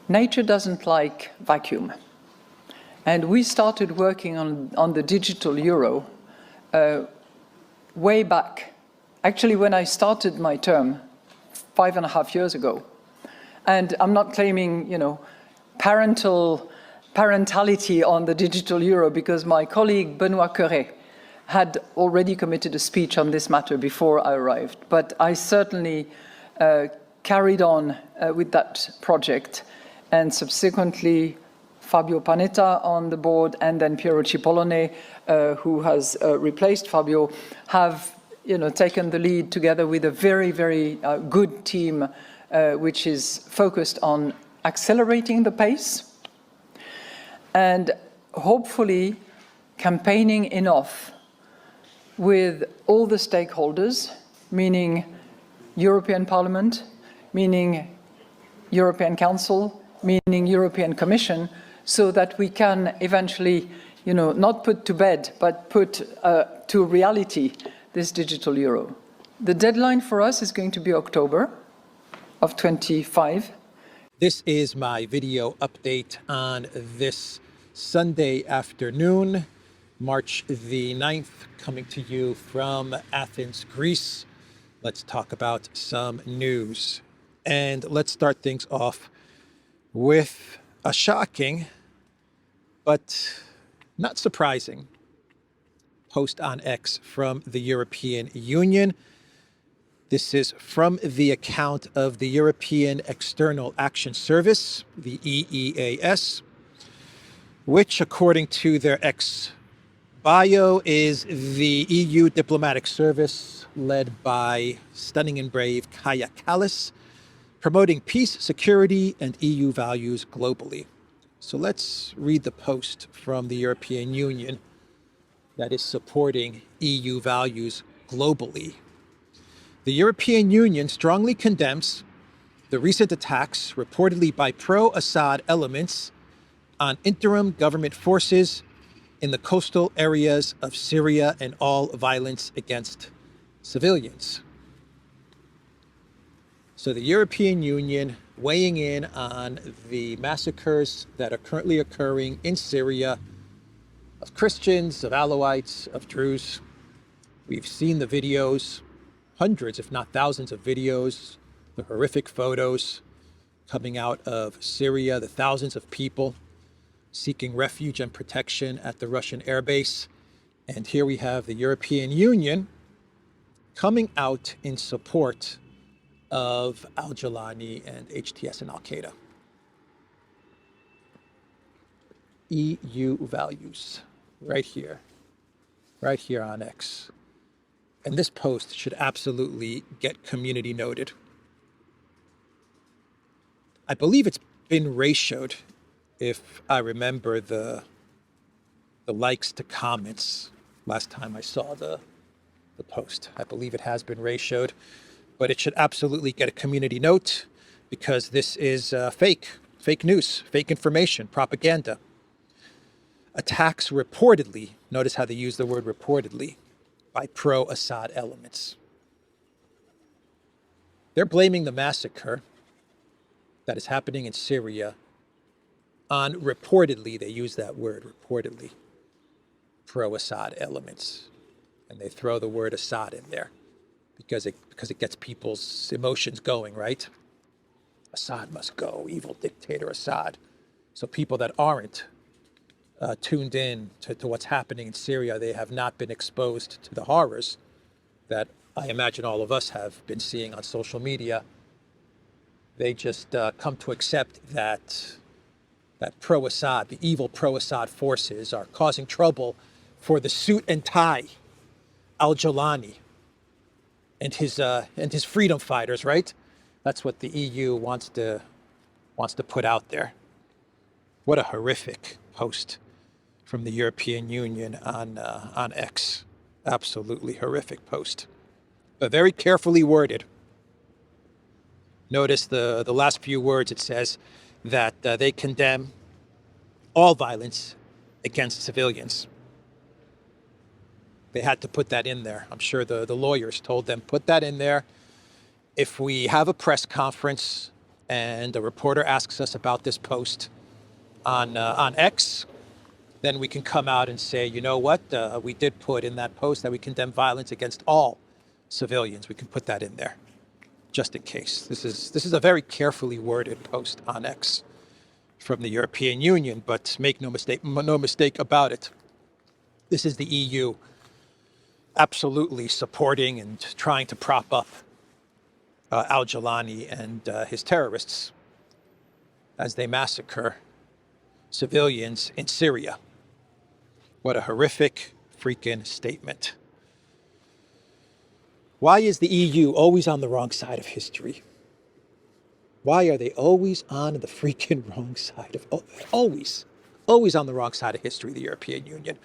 nature doesn't like vacuum. And we started working on the digital euro way back. Actually, when I started my term 5.5 years ago. And I'm not claiming, parentality on the digital euro, because my colleague Benoît Cœuré had already committed a speech on this matter before I arrived. But I certainly carried on with that project, and subsequently Fabio Panetta on the board, and then Piero Cipollone, who has replaced Fabio, have taken the lead together with a very, very good team, which is focused on accelerating the pace and hopefully campaigning enough with all the stakeholders, meaning European Parliament, meaning European Council, meaning European Commission, so that we can eventually, not put to bed, but put to reality this digital euro. The deadline for us is going to be October of 25. This is my video update on this Sunday afternoon, March the 9th, coming to you from Athens, Greece. Let's talk about some news. And let's start things off with a shocking, but not surprising, post on X from the European Union. This is from the account of the European External Action Service, the EEAS, which, according to their X bio, is the EU diplomatic service led by stunning and brave Kaja Kallas, promoting peace, security, and EU values globally. So let's read the post from the European Union that is supporting EU values globally. The European Union strongly condemns the recent attacks reportedly by pro-Assad elements on interim government forces in the coastal areas of Syria and all violence against civilians. So the European Union weighing in on the massacres that are currently occurring in Syria of Christians, of Alawites, of Druze. We've seen the videos, hundreds, if not thousands of videos, the horrific photos coming out of Syria, the thousands of people seeking refuge and protection at the Russian airbase. And here we have the European Union coming out in support of al-Jilani and HTS and Al-Qaeda. EU values, right here on X. And this post should absolutely get community noted. I believe it's been ratioed, if I remember the likes to comments last time I saw the post. I believe it has been ratioed, but it should absolutely get a community note, because this is fake news, fake information, propaganda. Attacks reportedly, notice how they use the word reportedly, by pro-Assad elements. They're blaming the massacre that is happening in Syria on reportedly, they use that word, reportedly, pro-Assad elements. And they throw the word Assad in there because it gets people's emotions going, right? Assad must go, evil dictator Assad. So people that aren't tuned in to what's happening in Syria, they have not been exposed to the horrors that I imagine all of us have been seeing on social media. They just come to accept that pro-Assad, the evil pro-Assad forces are causing trouble for the suit and tie al-Jilani and his freedom fighters, right? That's what the EU wants to put out there. What a horrific post from the European Union on X. Absolutely horrific post, but very carefully worded. Notice the last few words. It says that they condemn all violence against civilians. They had to put that in there. I'm sure the lawyers told them, put that in there. If we have a press conference and a reporter asks us about this post on X, then we can come out and say, you know what, we did put in that post that we condemn violence against all civilians. We can put that in there, just in case. This is a very carefully worded post on X from the European Union, but make no mistake about it. This is the EU absolutely supporting and trying to prop up al-Jawlani and his terrorists as they massacre civilians in Syria. What a horrific freaking statement. Why is the EU always on the wrong side of history? Why are they always on the freaking wrong side of, always on the wrong side of history, the European Union?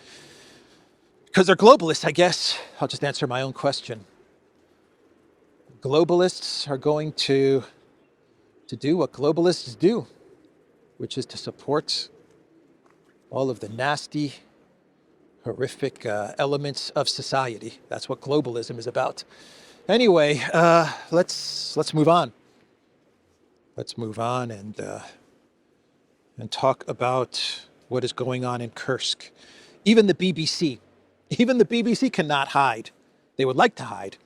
Because they're globalists, I guess. I'll just answer my own question. Globalists are going to do what globalists do, which is to support all of the nasty, horrific elements of society. That's what globalism is about. Anyway, let's move on. Let's move on and talk about what is going on in Kursk. Even the BBC cannot hide. They would like to hide,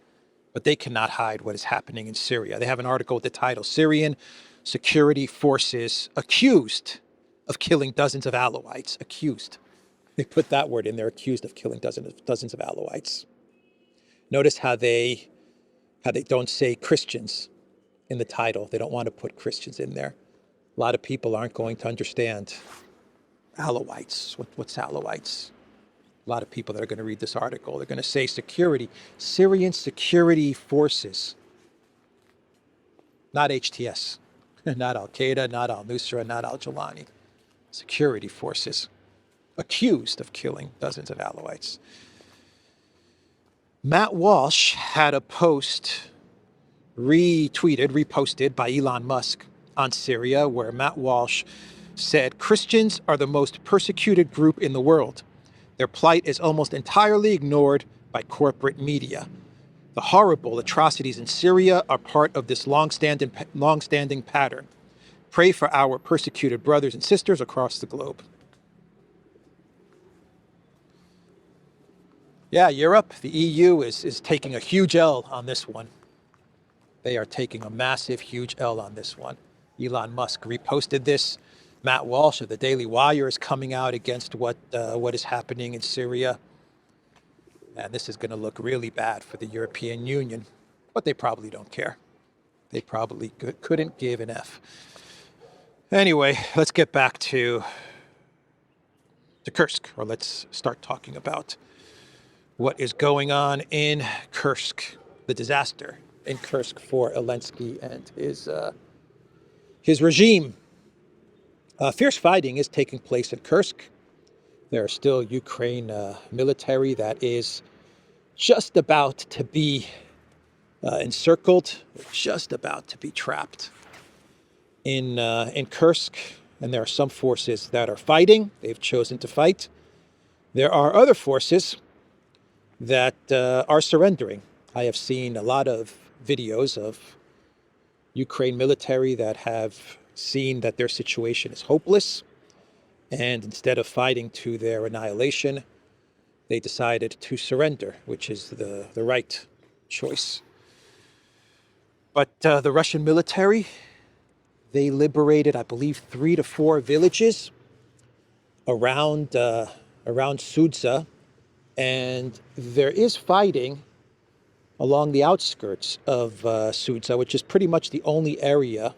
but they cannot hide what is happening in Syria. They have an article with the title, Syrian Security Forces Accused of Killing Dozens of Alawites. Accused. They put that word in there, accused of killing dozens of Alawites. Notice how they don't say Christians in the title. They don't want to put Christians in there. A lot of people aren't going to understand Alawites. What's Alawites? A lot of people that are going to read this article, they're going to say security, Syrian security forces. Not HTS, not Al-Qaeda, not Al-Nusra, not Al-Jawlani. Security forces accused of killing dozens of Alawites. Matt Walsh had a post reposted by Elon Musk on Syria, where Matt Walsh said, Christians are the most persecuted group in the world. Their plight is almost entirely ignored by corporate media. The horrible atrocities in Syria are part of this long-standing pattern. Pray for our persecuted brothers and sisters across the globe. Yeah, Europe, the EU is taking a huge L on this one. They are taking a massive, huge L on this one. Elon Musk reposted this. Matt Walsh of the Daily Wire is coming out against what is happening in Syria. And this is going to look really bad for the European Union, but they probably don't care. They probably couldn't give an F. Anyway, let's get back to Kursk, or let's start talking about what is going on in Kursk, the disaster in Kursk for Elensky and his regime. Fierce fighting is taking place in Kursk. There are still Ukraine military that is just about to be encircled, just about to be trapped in Kursk. And there are some forces that are fighting. They've chosen to fight. There are other forces that are surrendering. I have seen a lot of videos of Ukraine military that have seen that their situation is hopeless, and instead of fighting to their annihilation, they decided to surrender, which is the right choice. But the Russian military, they liberated, I believe, 3 to 4 villages around Sudza, and there is fighting along the outskirts of Sudza, which is pretty much the only area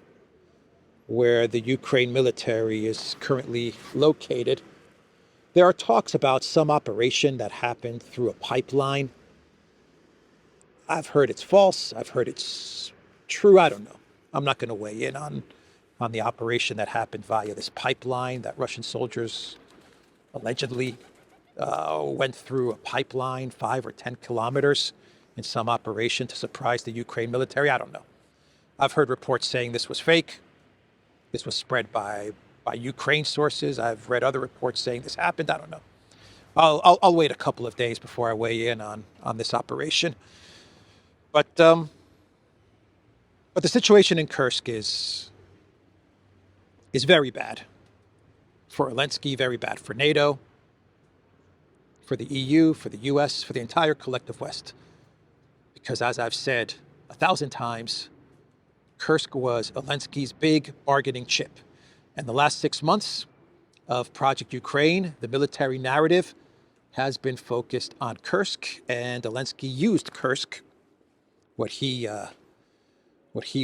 where the Ukraine military is currently located. There are talks about some operation that happened through a pipeline. I've heard it's false. I've heard it's true. I don't know. I'm not going to weigh in on the operation that happened via this pipeline, that Russian soldiers allegedly went through a pipeline 5 or 10 kilometers in some operation to surprise the Ukraine military. I don't know. I've heard reports saying this was fake. This was spread by Ukraine sources. I've read other reports saying this happened. I don't know. I'll wait a couple of days before I weigh in on this operation. But the situation in Kursk is is very bad for Elensky, very bad for NATO, for the EU, for the US, for the entire collective West. Because as I've said 1,000 times, Kursk was Elensky's big bargaining chip. And the last 6 months of Project Ukraine, the military narrative has been focused on Kursk, and Zelensky used Kursk, what he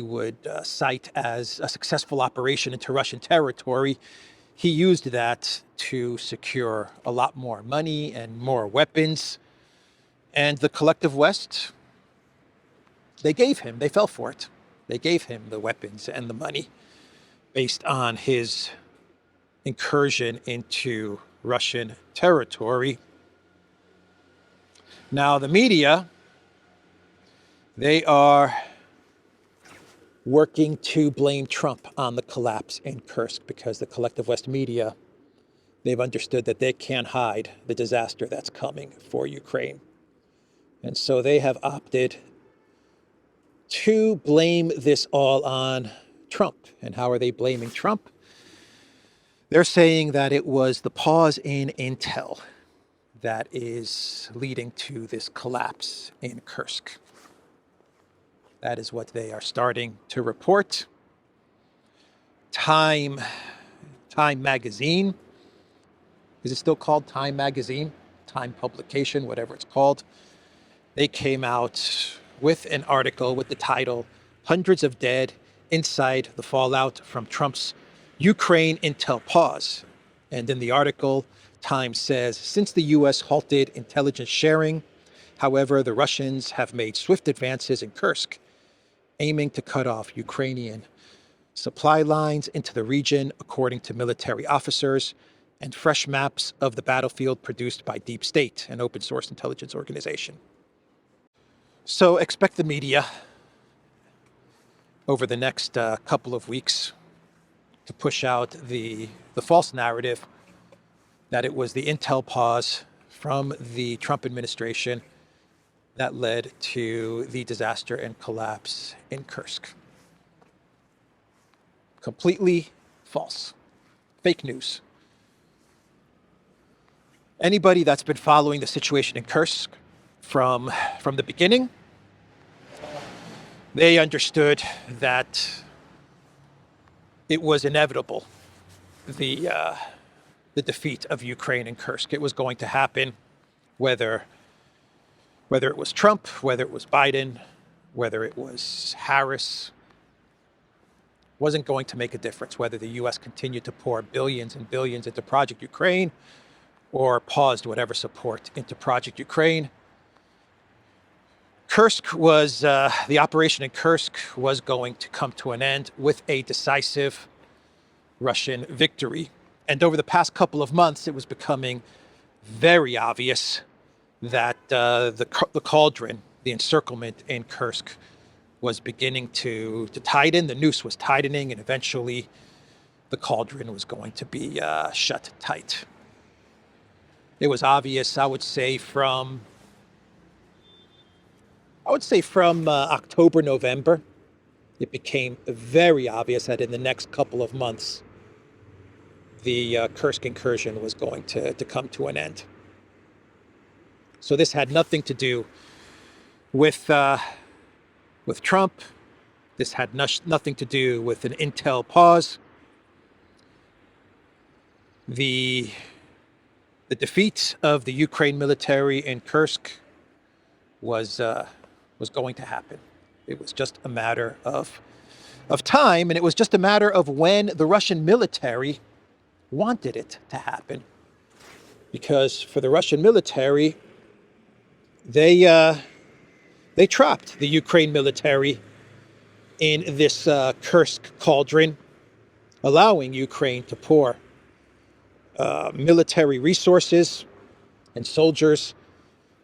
would cite as a successful operation into Russian territory. He used that to secure a lot more money and more weapons. And the collective West, they fell for it. They gave him the weapons and the money based on his incursion into Russian territory. Now, the media, they are working to blame Trump on the collapse in Kursk because the collective West media, they've understood that they can't hide the disaster that's coming for Ukraine. And so they have opted to blame this all on Trump. And how are they blaming Trump? They're saying that it was the pause in intel that is leading to this collapse in Kursk. That is what they are starting to report. Time magazine, is it still called Time magazine? Time publication, whatever it's called. They came out with an article with the title, "Hundreds of Dead Inside the Fallout from Trump's Ukraine Intel Pause." And in the article, Time says, since the US halted intelligence sharing, however, the Russians have made swift advances in Kursk, aiming to cut off Ukrainian supply lines into the region, according to military officers, and fresh maps of the battlefield produced by Deep State, an open source intelligence organization. So expect the media over the next couple of weeks to push out the false narrative that it was the intel pause from the Trump administration that led to the disaster and collapse in Kursk. Completely false. Fake news. Anybody that's been following the situation in Kursk from the beginning, they understood that it was inevitable, the defeat of Ukraine in Kursk. It was going to happen, whether it was Trump, whether it was Biden, whether it was Harris, wasn't going to make a difference whether the U.S. continued to pour billions and billions into Project Ukraine or paused whatever support into Project Ukraine. Kursk was, the operation in Kursk was going to come to an end with a decisive Russian victory. And over the past couple of months, it was becoming very obvious that the cauldron, the encirclement in Kursk, was beginning to tighten. The noose was tightening, and eventually the cauldron was going to be shut tight. It was obvious, I would say from October, November, it became very obvious that in the next couple of months, the Kursk incursion was going to come to an end. So this had nothing to do with Trump. This had nothing to do with an intel pause. The defeat of the Ukraine military in Kursk was going to happen. It was just a matter of time, and it was just a matter of when the Russian military wanted it to happen. Because for the Russian military, they trapped the Ukraine military in this Kursk cauldron, allowing Ukraine to pour military resources and soldiers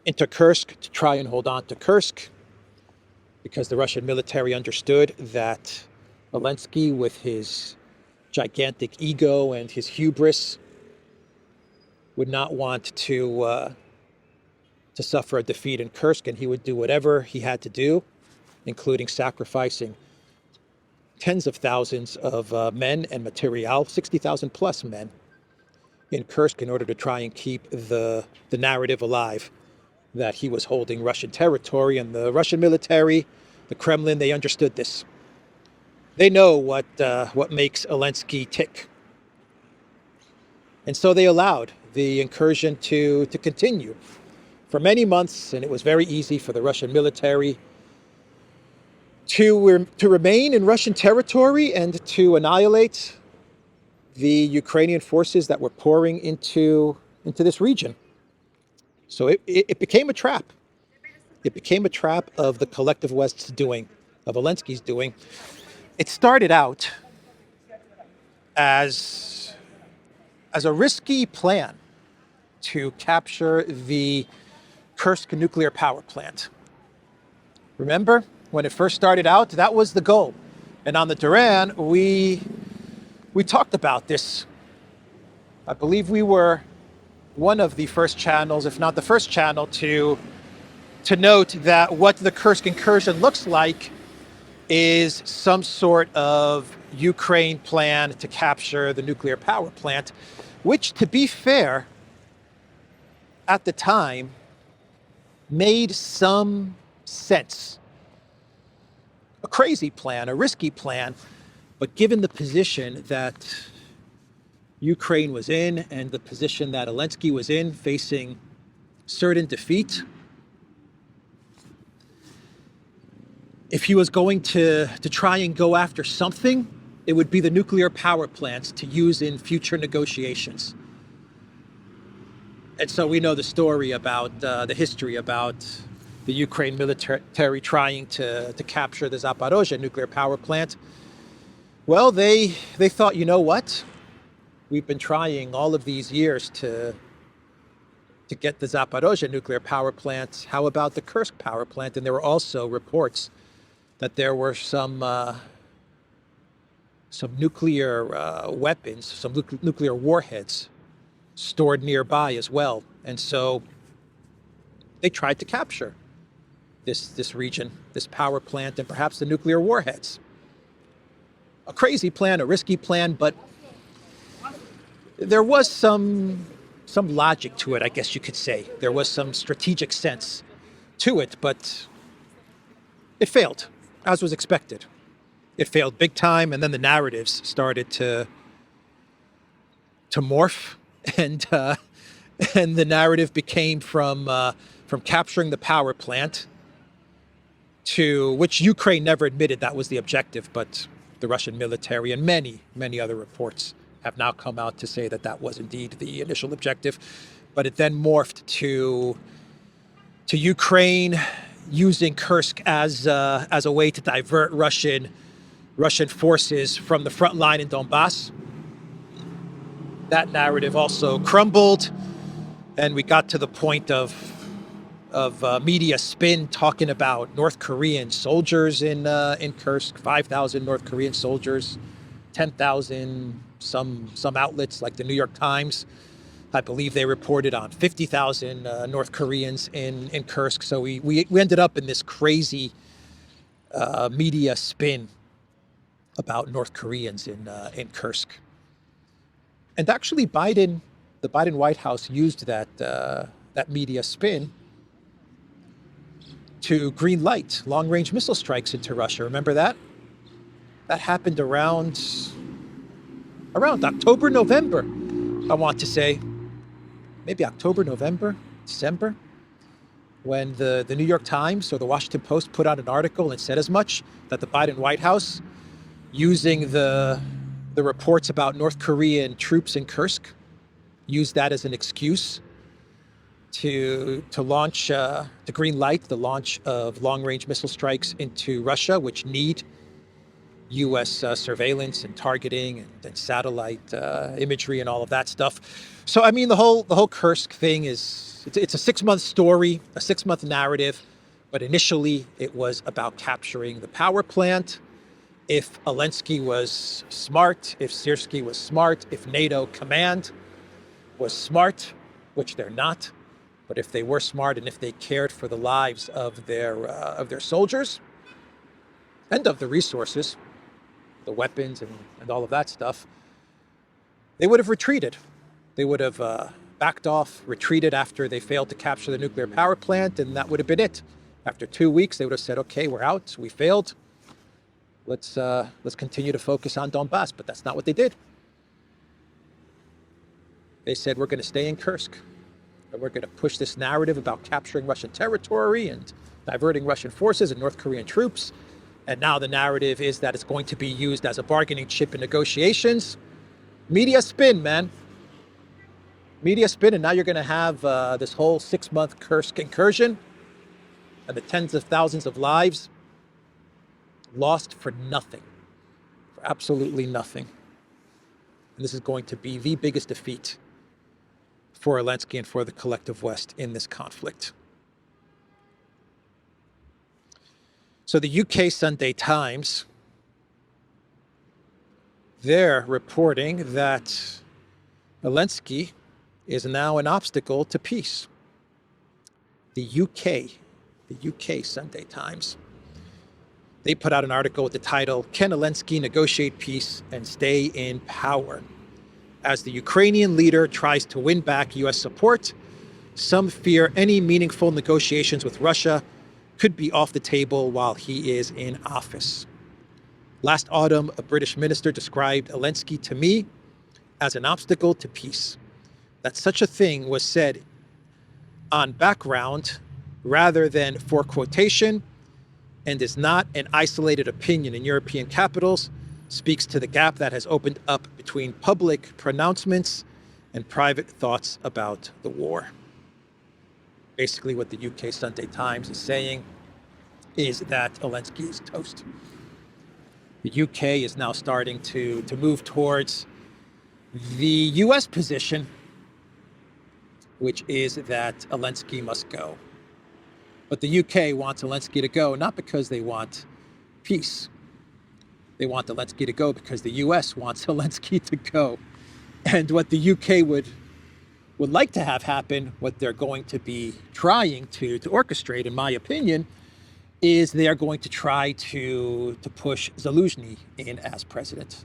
into Kursk to try and hold on to Kursk, because the Russian military understood that Elensky, with his gigantic ego and his hubris, would not want to suffer a defeat in Kursk, and he would do whatever he had to do, including sacrificing tens of thousands of men and material, 60,000 plus men in Kursk in order to try and keep the narrative alive that he was holding Russian territory. And the Russian military, the Kremlin, they understood this. They know what makes Elensky tick. And so they allowed the incursion to continue for many months, and it was very easy for the Russian military to remain in Russian territory and to annihilate the Ukrainian forces that were pouring into this region. So it became a trap. It became a trap of the collective West's doing, of Zelensky's doing. It started out as a risky plan to capture the Kursk nuclear power plant. Remember, when it first started out, that was the goal. And on the Duran, we talked about this. I believe we were one of the first channels, if not the first channel, to note that what the Kursk incursion looks like is some sort of Ukraine plan to capture the nuclear power plant, which, to be fair, at the time, made some sense. A crazy plan, a risky plan, but given the position that Ukraine was in and the position that Elensky was in, facing certain defeat, if he was going to try and go after something, it would be the nuclear power plants to use in future negotiations. And so we know the story about the history about the Ukraine military trying to capture the Zaporozhye nuclear power plant. Well, they thought, you know what? We've been trying all of these years to get the Zaporozhye nuclear power plant. How about the Kursk power plant? And there were also reports that there were some nuclear weapons, some nuclear warheads stored nearby as well. And so they tried to capture this region, this power plant, and perhaps the nuclear warheads. A crazy plan, a risky plan, but there was some logic to it, I guess you could say. There was some strategic sense to it, but it failed, as was expected. It failed big time, and then the narratives started to morph, and the narrative became from capturing the power plant, to which Ukraine never admitted that was the objective, but the Russian military and many other reports have now come out to say that that was indeed the initial objective. But it then morphed to Ukraine using Kursk as a way to divert Russian forces from the front line in Donbass. That narrative also crumbled, and we got to the point of media spin talking about North Korean soldiers in Kursk, 5,000 North Korean soldiers, 10,000. Some outlets like the New York Times, I believe they reported on 50,000 North Koreans in Kursk. So we ended up in this crazy media spin about North Koreans in Kursk. And actually, the Biden White House used that media spin to green light long-range missile strikes into Russia. Remember that? That happened around October, November, I want to say. Maybe October, November, December, when the New York Times or the Washington Post put out an article and said as much, that the Biden White House, using the reports about North Korean troops in Kursk, used that as an excuse to launch, to green light the launch of long-range missile strikes into Russia, which need U.S. surveillance and targeting and satellite imagery and all of that stuff. So, I mean, the whole Kursk thing it's a 6-month story, a 6-month narrative, but initially it was about capturing the power plant. If Elensky was smart, if Syrsky was smart, if NATO command was smart, which they're not, but if they were smart and if they cared for the lives of their soldiers and of the resources, the weapons and all of that stuff, they would have retreated. They would have backed off, retreated after they failed to capture the nuclear power plant, and that would have been it. After 2 weeks, they would have said, okay, we're out, we failed. Let's continue to focus on Donbass, but that's not what they did. They said, we're going to stay in Kursk, and we're going to push this narrative about capturing Russian territory and diverting Russian forces and North Korean troops. And now the narrative is that it's going to be used as a bargaining chip in negotiations. Media spin, man. Media spin, and now you're going to have this whole 6-month Kursk incursion and the tens of thousands of lives lost for nothing, for absolutely nothing. And this is going to be the biggest defeat for Elensky and for the collective West in this conflict. So the UK Sunday Times, they're reporting that Elensky is now an obstacle to peace. The UK Sunday Times, they put out an article with the title, "Can Zelensky negotiate peace and stay in power?" As the Ukrainian leader tries to win back US support, some fear any meaningful negotiations with Russia could be off the table while he is in office. Last autumn, a British minister described Zelensky to me as an obstacle to peace. That such a thing was said on background rather than for quotation, and is not an isolated opinion in European capitals, speaks to the gap that has opened up between public pronouncements and private thoughts about the war. Basically what the UK Sunday Times is saying is that Zelensky is toast. The UK is now starting to move towards the US position, which is that Zelensky must go. But the UK wants Zelensky to go, not because they want peace. They want Zelensky to go because the US wants Zelensky to go. And what the UK would like to have happen, what they're going to be trying to orchestrate, in my opinion, is they are going to try to push Zelensky in as president.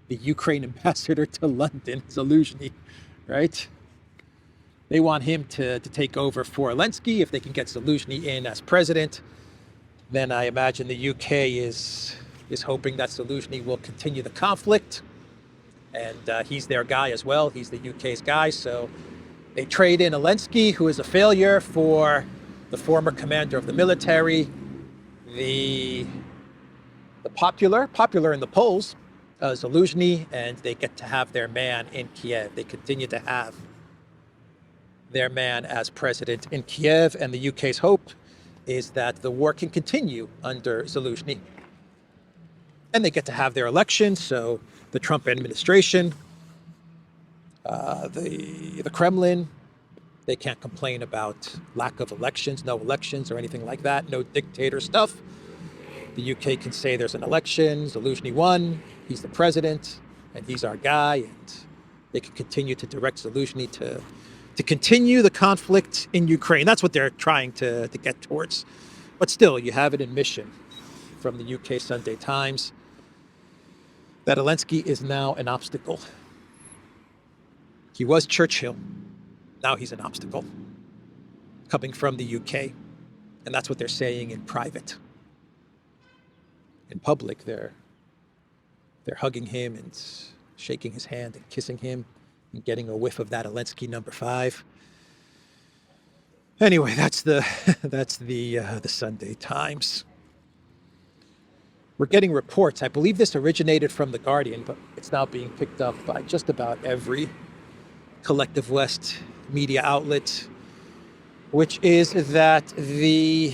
The Ukraine ambassador to London, Zelensky, right? They want him to take over for Elensky. If they can get Zelensky in as president, then I imagine the UK is hoping that Zelensky will continue the conflict. And he's their guy as well. He's the UK's guy. So they trade in Elensky, who is a failure, for the former commander of the military, the popular in the polls, Zelensky, and they get to have their man in Kiev. They continue to have their man as president in Kiev, and the UK's hope is that the war can continue under Zelensky. And they get to have their election, so the Trump administration, the Kremlin, they can't complain about lack of elections, no elections or anything like that, no dictator stuff. The UK can say there's an election, Zelensky won, he's the president, and he's our guy, and they can continue to direct Zelensky to continue the conflict in Ukraine. That's what they're trying to get towards. But still, you have an admission from the UK Sunday Times that Elensky is now an obstacle. He was Churchill. Now he's an obstacle coming from the UK. And that's what they're saying in private. In public, they're hugging him and shaking his hand and kissing him and getting a whiff of that Elensky number 5. Anyway, that's the Sunday Times. We're getting reports. I believe this originated from The Guardian, but it's now being picked up by just about every collective West media outlet, which is that the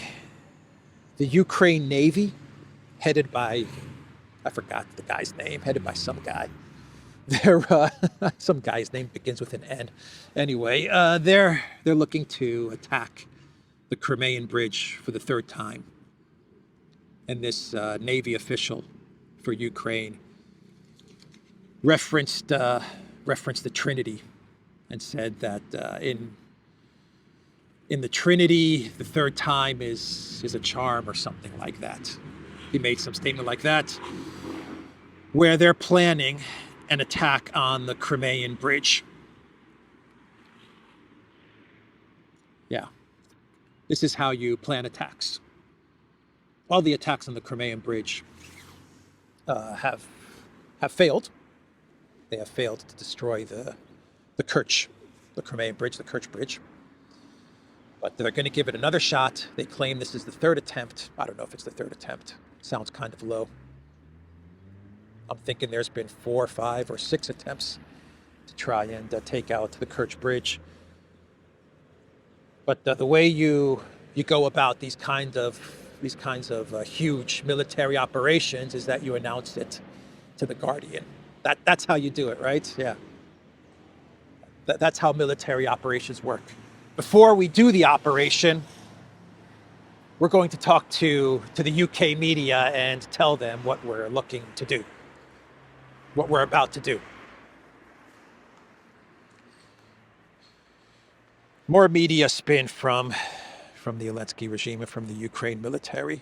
Ukraine Navy, headed by, I forgot the guy's name, headed by some guy. Some guy's name begins with an N. Anyway, they're looking to attack the Crimean Bridge for the 3rd time. And this Navy official for Ukraine referenced the Trinity and said that in the Trinity, the 3rd time is a charm or something like that. He made some statement like that. where they're planning an attack on the Crimean bridge. Yeah, this is how you plan attacks. All the attacks on the Crimean bridge have failed. They have failed to destroy the Kerch, the Crimean bridge, the Kerch bridge. But they're going to give it another shot. They claim this is the third attempt. I don't know if it's the third attempt. Sounds kind of low. I'm thinking there's been 4, 5, or 6 attempts to try and take out the Kerch bridge. But the way you go about these kinds of huge military operations is that you announce it to the Guardian. That's how you do it, right? Yeah. That's how military operations work. Before we do the operation, we're going to talk to the UK media and tell them what we're looking to do, what we're about to do. More media spin from the Elensky regime and from the Ukraine military.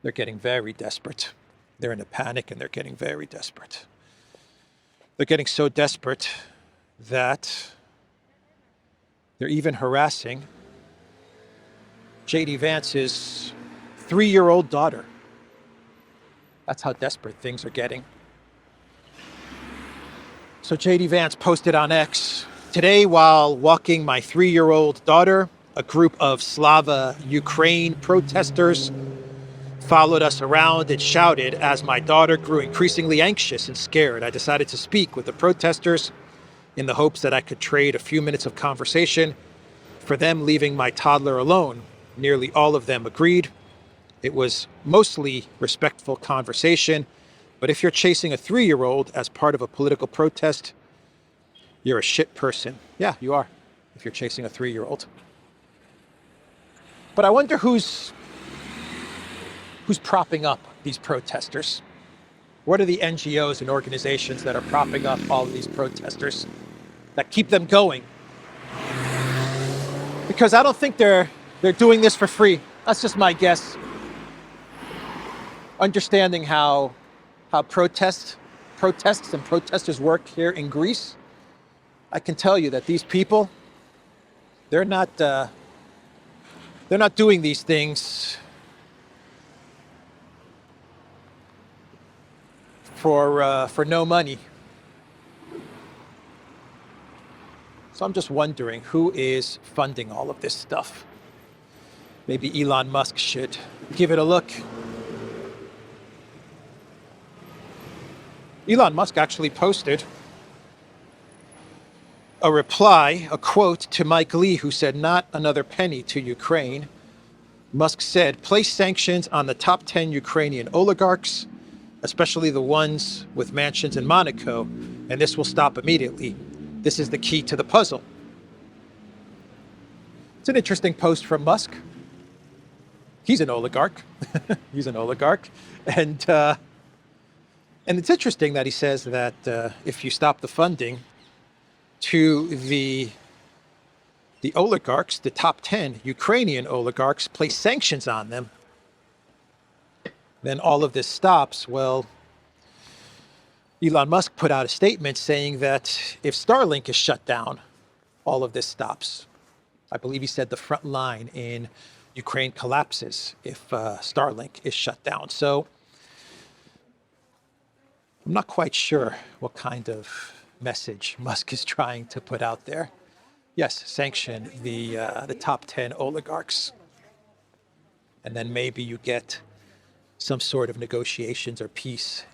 They're getting very desperate. They're in a panic and they're getting very desperate. They're getting so desperate that they're even harassing J.D. Vance's 3-year-old daughter. That's how desperate things are getting. So J.D. Vance posted on X, "Today, while walking my 3-year-old daughter, a group of Slava Ukraine protesters followed us around and shouted. As my daughter grew increasingly anxious and scared, I decided to speak with the protesters in the hopes that I could trade a few minutes of conversation for them leaving my toddler alone. Nearly all of them agreed. It was mostly respectful conversation, but if you're chasing a 3-year-old as part of a political protest, you're a shit person." Yeah, you are, if you're chasing a 3-year-old. But I wonder who's propping up these protesters. What are the NGOs and organizations that are propping up all of these protesters that keep them going? Because I don't think they're doing this for free. That's just my guess. Understanding how protests and protesters work here in Greece, I can tell you that these people, they're not doing these things for no money. So I'm just wondering who is funding all of this stuff. Maybe Elon Musk should give it a look. Elon Musk actually posted a reply, a quote to Mike Lee, who said, "Not another penny to Ukraine." Musk said, "Place sanctions on the top 10 Ukrainian oligarchs, especially the ones with mansions in Monaco, and this will stop immediately. This is the key to the puzzle." It's an interesting post from Musk. He's an oligarch. He's an oligarch. And it's interesting that he says that if you stop the funding to the oligarchs, the top 10 Ukrainian oligarchs, place sanctions on them, then all of this stops. Well, Elon Musk put out a statement saying that if Starlink is shut down, all of this stops. I believe he said the front line in Ukraine collapses if Starlink is shut down. So I'm not quite sure what kind of message Musk is trying to put out there. Yes, sanction the top 10 oligarchs. And then maybe you get some sort of negotiations or peace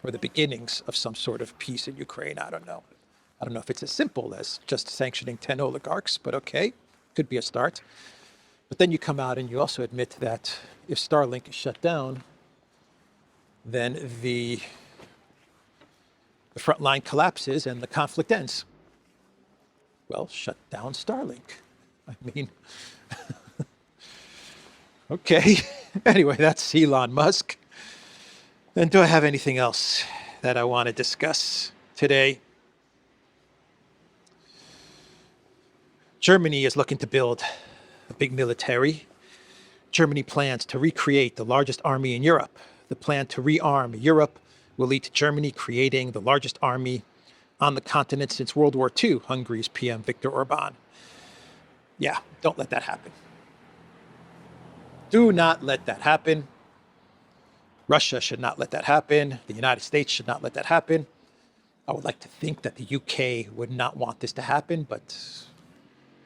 or the beginnings of some sort of peace in Ukraine. I don't know. I don't know if it's as simple as just sanctioning 10 oligarchs, but okay, could be a start. But then you come out and you also admit that if Starlink is shut down, then the front line collapses and the conflict ends. Well, shut down Starlink. I mean, okay. Anyway, that's Elon Musk. And do I have anything else that I want to discuss today? Germany is looking to build a big military. Germany plans to recreate the largest army in Europe. The plan to rearm Europe will lead to Germany creating the largest army on the continent since World War II, Hungary's PM Viktor Orban. Yeah, don't let that happen. Do not let that happen. Russia should not let that happen. The United States should not let that happen. I would like to think that the UK would not want this to happen, but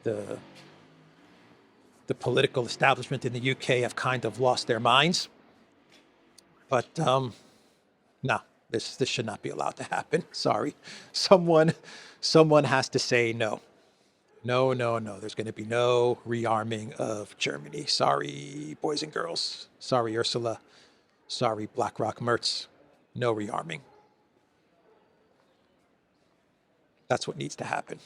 the political establishment in the UK have kind of lost their minds. But no, this should not be allowed to happen. Sorry. Someone has to say no. No. There's going to be no rearming of Germany. Sorry, boys and girls. Sorry, Ursula. Sorry, BlackRock Merz. No rearming. That's what needs to happen.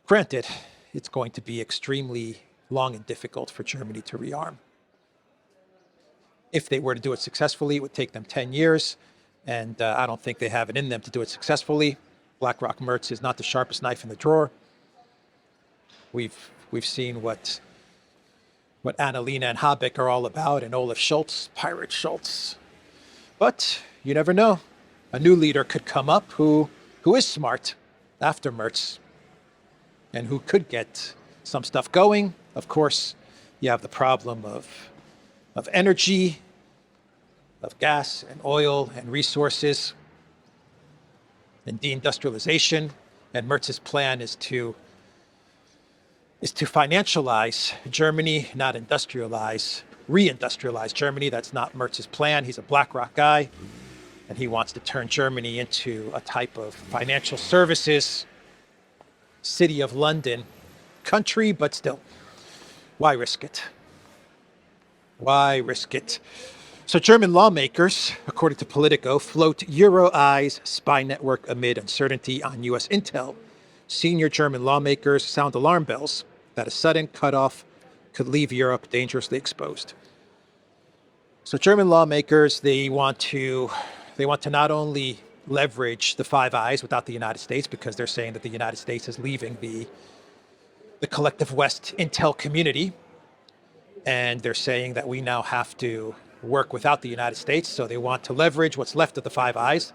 Granted, it's going to be extremely long and difficult for Germany to rearm. If they were to do it successfully, it would take them 10 years, and I don't think they have it in them to do it successfully. BlackRock Merz is not the sharpest knife in the drawer. We've seen what Annalena and Habeck are all about, and Olaf Scholz, Pirate Scholz. But you never know. A new leader could come up who is smart after Merz and who could get some stuff going. Of course, you have the problem of energy, of gas and oil and resources and deindustrialization. And Merz's plan is to financialize Germany, not reindustrialize Germany. That's not Merz's plan. He's a BlackRock guy, and he wants to turn Germany into a type of financial services City of London country, but still, why risk it? Why risk it? So German lawmakers, according to Politico, float Euro-Eyes spy network amid uncertainty on U.S. intel. Senior German lawmakers sound alarm bells that a sudden cutoff could leave Europe dangerously exposed. So German lawmakers, they want to not only leverage the Five Eyes without the United States, because they're saying that the United States is leaving the collective West intel community, and they're saying that we now have to work without the United States. So they want to leverage what's left of the Five Eyes,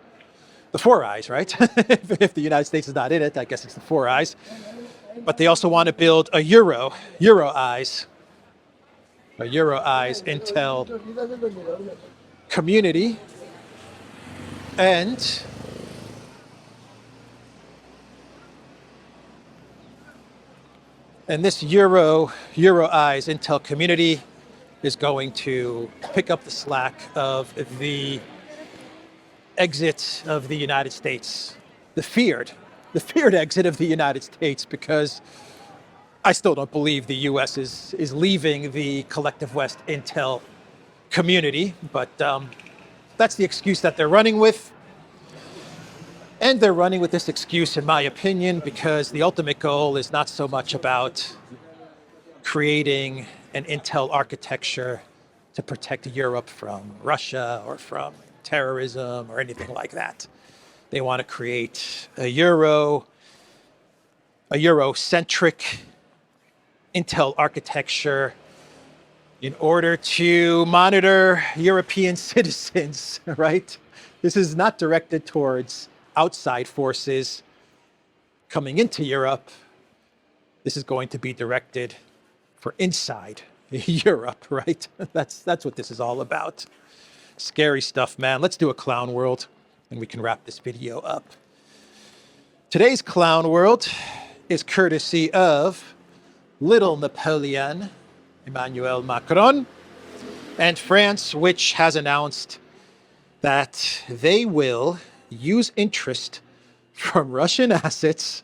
the Four Eyes, right? If the United States is not in it, I guess it's the Four Eyes. But they also want to build a Euro-Eyes intel community. And this Euro-Eyes intel community is going to pick up the slack of the exit of the United States, the feared exit of the United States, because I still don't believe the U.S. is leaving the collective West intel community, but that's the excuse that they're running with. And they're running with this excuse, in my opinion, because the ultimate goal is not so much about creating an intel architecture to protect Europe from Russia or from terrorism or anything like that. They want to create a Euro-centric intel architecture in order to monitor European citizens, right? This is not directed towards outside forces coming into Europe. This is going to be directed for inside Europe, right? That's what this is all about. Scary stuff, man. Let's do a clown world and we can wrap this video up. Today's clown world is courtesy of Little Napoleon, Emmanuel Macron, and France, which has announced that they will use interest from Russian assets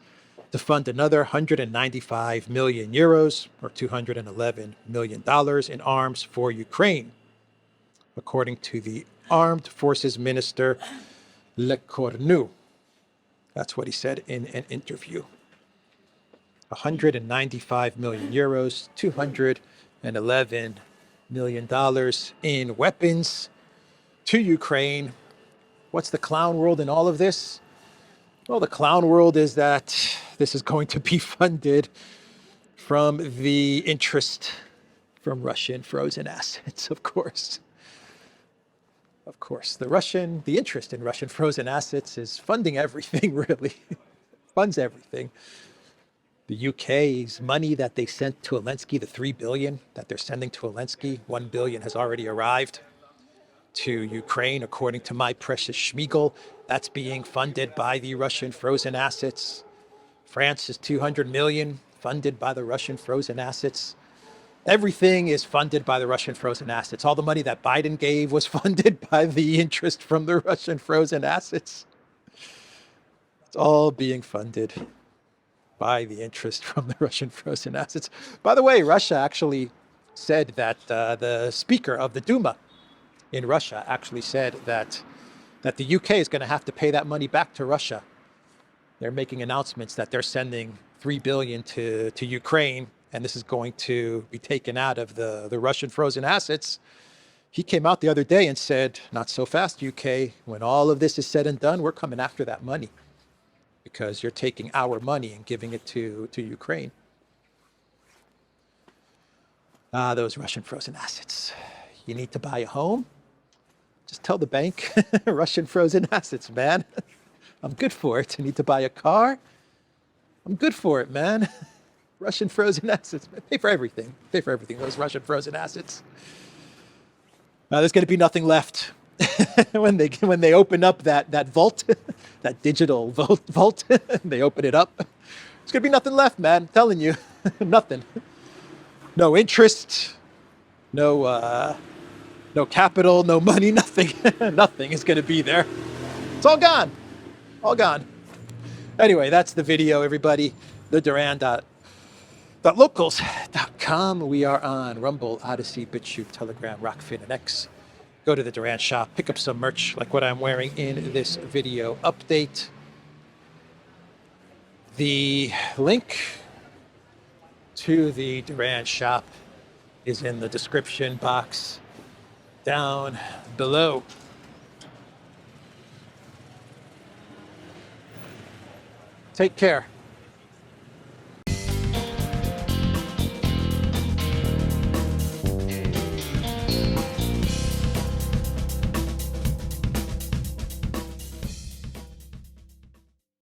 to fund another 195 million euros or $211 million in arms for Ukraine, according to the Armed Forces Minister Le Cornu. That's what he said in an interview. 195 million euros, $211 million in weapons to Ukraine. What's the clown world in all of this? Well, the clown world is that this is going to be funded from the interest from Russian frozen assets, of course. of course, the interest in Russian frozen assets is funding everything, really. Funds everything. The UK's money that they sent to Elensky, the 3 billion that they're sending to Elensky, 1 billion has already arrived to Ukraine, according to my precious Schmiegel. That's being funded by the Russian frozen assets. France is 200 million funded by the Russian frozen assets. Everything is funded by the Russian frozen assets. All the money that Biden gave was funded by the interest from the Russian frozen assets. It's all being funded by the interest from the Russian frozen assets. By the way, Russia actually said that the Speaker of the Duma in Russia actually said that the UK is going to have to pay that money back to Russia. They're making announcements that they're sending 3 billion to Ukraine, and this is going to be taken out of the Russian frozen assets. He came out the other day and said, not so fast, UK. When all of this is said and done, we're coming after that money because you're taking our money and giving it to Ukraine. Those Russian frozen assets. You need to buy a home? Just tell the bank, Russian frozen assets, man. I'm good for it. You need to buy a car? I'm good for it, man. Russian frozen assets. Pay for everything. Pay for everything, those Russian frozen assets. There's going to be nothing left when they open up that vault, that digital vault, they open it up. There's going to be nothing left, man. I'm telling you. Nothing. No interest. No capital, no money, nothing. Nothing is going to be there. It's all gone. All gone. Anyway, that's the video, everybody. The Duran.locals.com. We are on Rumble, ODYSEE, BitChute, Telegram, Rockfin, and X. Go to the Duran shop, pick up some merch like what I'm wearing in this video update. The link to the Duran shop is in the description box down below. Take care.